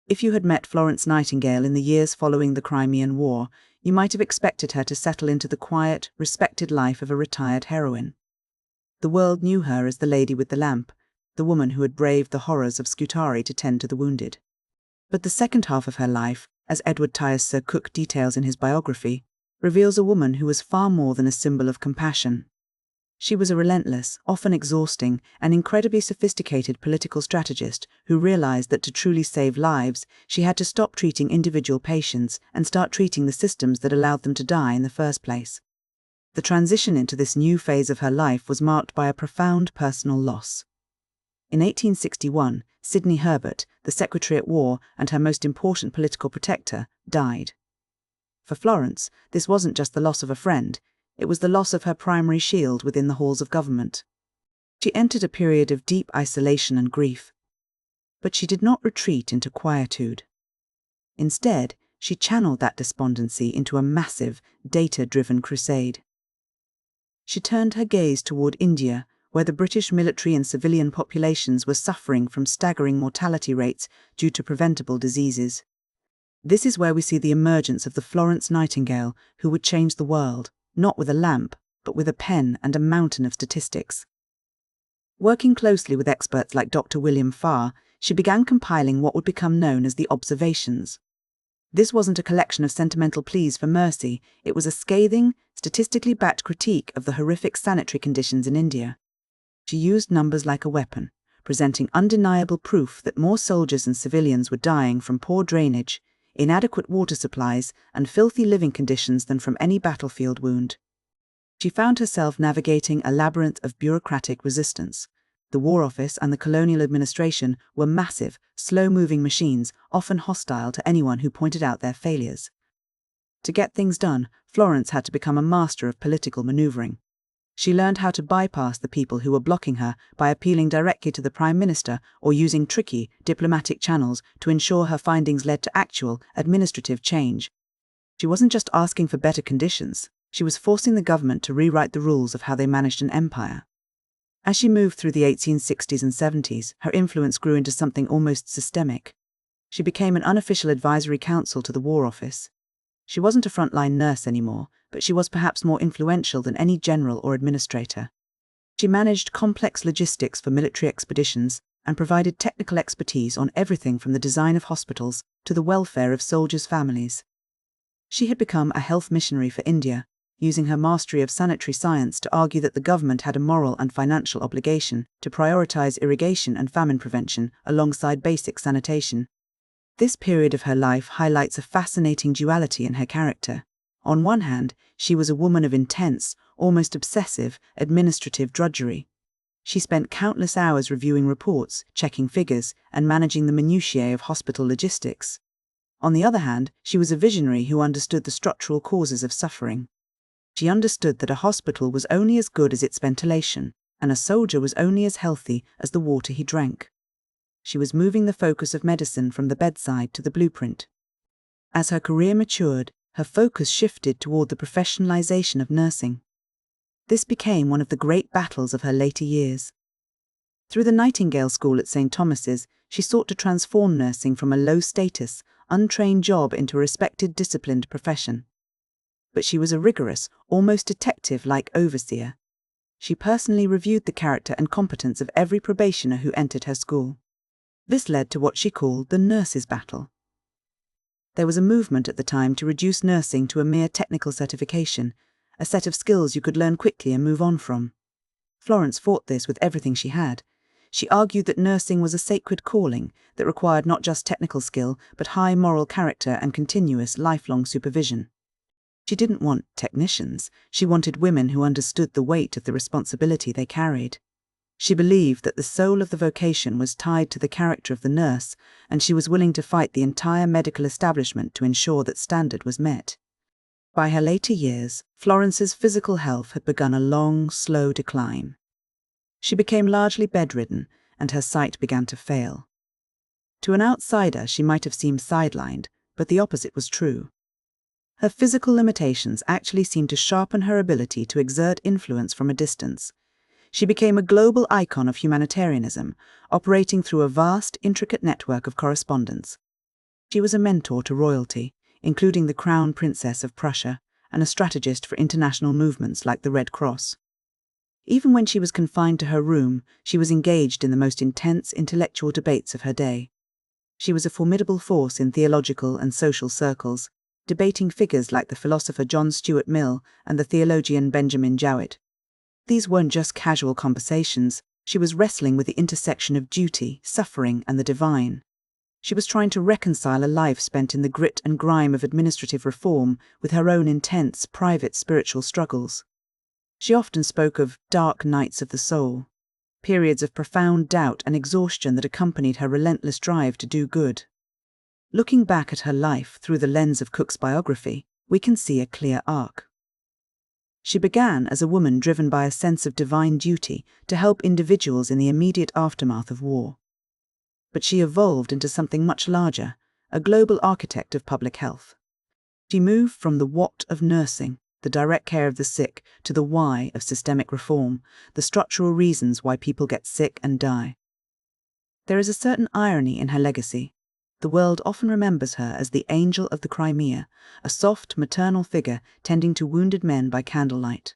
If you had met Florence Nightingale in the years following the Crimean War, you might have expected her to settle into the quiet, respected life of a retired heroine. The world knew her as the lady with the lamp, the woman who had braved the horrors of Scutari to tend to the wounded. But the second half of her life, as Edward Tyas Sir Cook details in his biography, reveals a woman who was far more than a symbol of compassion. She was a relentless, often exhausting, and incredibly sophisticated political strategist who realized that to truly save lives, she had to stop treating individual patients and start treating the systems that allowed them to die in the first place. The transition into this new phase of her life was marked by a profound personal loss. In 1861, Sidney Herbert, the Secretary at War and her most important political protector, died. For Florence, this wasn't just the loss of a friend, it was the loss of her primary shield within the halls of government. She entered a period of deep isolation and grief. But she did not retreat into quietude. Instead, she channeled that despondency into a massive, data-driven crusade. She turned her gaze toward India, where the British military and civilian populations were suffering from staggering mortality rates due to preventable diseases. This is where we see the emergence of the Florence Nightingale who would change the world, not with a lamp, but with a pen and a mountain of statistics. Working closely with experts like Dr. William Farr, she began compiling what would become known as the Observations. This wasn't a collection of sentimental pleas for mercy, it was a scathing, statistically backed critique of the horrific sanitary conditions in India. She used numbers like a weapon, presenting undeniable proof that more soldiers and civilians were dying from poor drainage, inadequate water supplies, and filthy living conditions than from any battlefield wound. She found herself navigating a labyrinth of bureaucratic resistance. The War Office and the colonial administration were massive, slow-moving machines, often hostile to anyone who pointed out their failures. To get things done, Florence had to become a master of political maneuvering. She learned how to bypass the people who were blocking her by appealing directly to the Prime Minister or using tricky, diplomatic channels to ensure her findings led to actual, administrative change. She wasn't just asking for better conditions, she was forcing the government to rewrite the rules of how they managed an empire. As she moved through the 1860s and 70s, her influence grew into something almost systemic. She became an unofficial advisory council to the War Office. She wasn't a frontline nurse anymore, but she was perhaps more influential than any general or administrator. She managed complex logistics for military expeditions and provided technical expertise on everything from the design of hospitals to the welfare of soldiers' families. She had become a health missionary for India, using her mastery of sanitary science to argue that the government had a moral and financial obligation to prioritize irrigation and famine prevention alongside basic sanitation. This period of her life highlights a fascinating duality in her character. On one hand, she was a woman of intense, almost obsessive, administrative drudgery. She spent countless hours reviewing reports, checking figures, and managing the minutiae of hospital logistics. On the other hand, she was a visionary who understood the structural causes of suffering. She understood that a hospital was only as good as its ventilation, and a soldier was only as healthy as the water he drank. She was moving the focus of medicine from the bedside to the blueprint. As her career matured, her focus shifted toward the professionalization of nursing. This became one of the great battles of her later years. Through the Nightingale School at St. Thomas's, she sought to transform nursing from a low-status, untrained job into a respected, disciplined profession. But she was a rigorous, almost detective-like overseer. She personally reviewed the character and competence of every probationer who entered her school. This led to what she called the nurses' battle. There was a movement at the time to reduce nursing to a mere technical certification, a set of skills you could learn quickly and move on from. Florence fought this with everything she had. She argued that nursing was a sacred calling that required not just technical skill, but high moral character and continuous, lifelong supervision. She didn't want technicians, she wanted women who understood the weight of the responsibility they carried. She believed that the soul of the vocation was tied to the character of the nurse, and she was willing to fight the entire medical establishment to ensure that standard was met. By her later years, Florence's physical health had begun a long, slow decline. She became largely bedridden, and her sight began to fail. To an outsider, she might have seemed sidelined, but the opposite was true. Her physical limitations actually seemed to sharpen her ability to exert influence from a distance. She became a global icon of humanitarianism, operating through a vast, intricate network of correspondence. She was a mentor to royalty, including the Crown Princess of Prussia, and a strategist for international movements like the Red Cross. Even when she was confined to her room, she was engaged in the most intense intellectual debates of her day. She was a formidable force in theological and social circles, debating figures like the philosopher John Stuart Mill and the theologian Benjamin Jowett. These weren't just casual conversations. She was wrestling with the intersection of duty, suffering, and the divine. She was trying to reconcile a life spent in the grit and grime of administrative reform with her own intense, private spiritual struggles. She often spoke of dark nights of the soul, periods of profound doubt and exhaustion that accompanied her relentless drive to do good. Looking back at her life through the lens of Cook's biography, we can see a clear arc. She began as a woman driven by a sense of divine duty to help individuals in the immediate aftermath of war. But she evolved into something much larger, a global architect of public health. She moved from the what of nursing, the direct care of the sick, to the why of systemic reform, the structural reasons why people get sick and die. There is a certain irony in her legacy. The world often remembers her as the angel of the Crimea, a soft, maternal figure tending to wounded men by candlelight.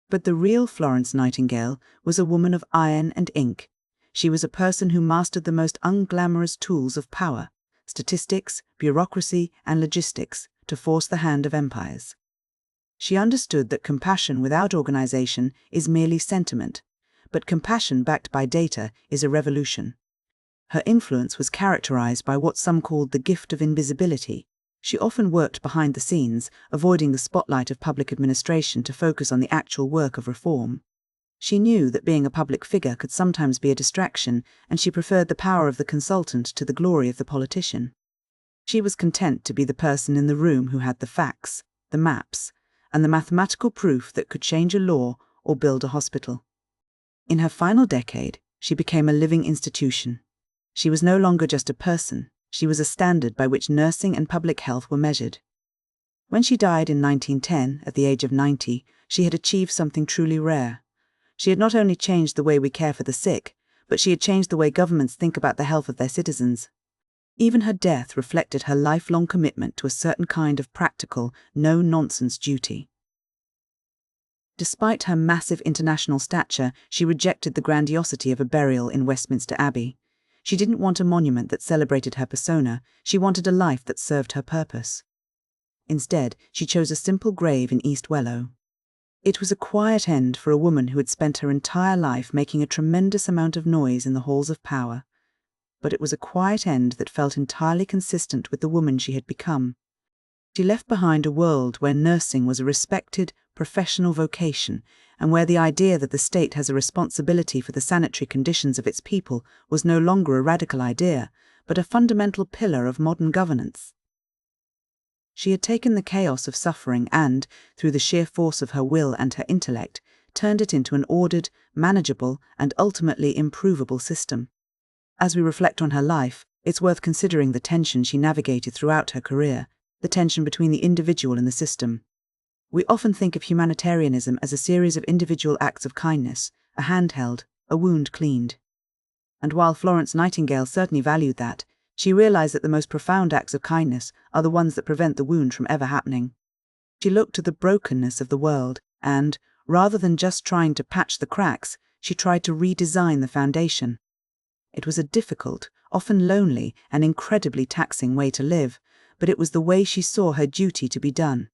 But the real Florence Nightingale was a woman of iron and ink. She was a person who mastered the most unglamorous tools of power, statistics, bureaucracy, and logistics, to force the hand of empires. She understood that compassion without organization is merely sentiment, but compassion backed by data is a revolution. Her influence was characterized by what some called the gift of invisibility. She often worked behind the scenes, avoiding the spotlight of public administration to focus on the actual work of reform. She knew that being a public figure could sometimes be a distraction, and she preferred the power of the consultant to the glory of the politician. She was content to be the person in the room who had the facts, the maps, and the mathematical proof that could change a law or build a hospital. In her final decade, she became a living institution. She was no longer just a person, she was a standard by which nursing and public health were measured. When she died in 1910, at the age of 90, she had achieved something truly rare. She had not only changed the way we care for the sick, but she had changed the way governments think about the health of their citizens. Even her death reflected her lifelong commitment to a certain kind of practical, no-nonsense duty. Despite her massive international stature, she rejected the grandiosity of a burial in Westminster Abbey. She didn't want a monument that celebrated her persona, she wanted a life that served her purpose. Instead, she chose a simple grave in East Wellow. It was a quiet end for a woman who had spent her entire life making a tremendous amount of noise in the halls of power. But it was a quiet end that felt entirely consistent with the woman she had become. She left behind a world where nursing was a respected, professional vocation, and where the idea that the state has a responsibility for the sanitary conditions of its people was no longer a radical idea, but a fundamental pillar of modern governance. She had taken the chaos of suffering and, through the sheer force of her will and her intellect, turned it into an ordered, manageable, and ultimately improvable system. As we reflect on her life, it's worth considering the tension she navigated throughout her career, the tension between the individual and the system. We often think of humanitarianism as a series of individual acts of kindness, a hand held, a wound cleaned. And while Florence Nightingale certainly valued that, she realized that the most profound acts of kindness are the ones that prevent the wound from ever happening. She looked to the brokenness of the world and, rather than just trying to patch the cracks, she tried to redesign the foundation. It was a difficult, often lonely, and incredibly taxing way to live, but it was the way she saw her duty to be done.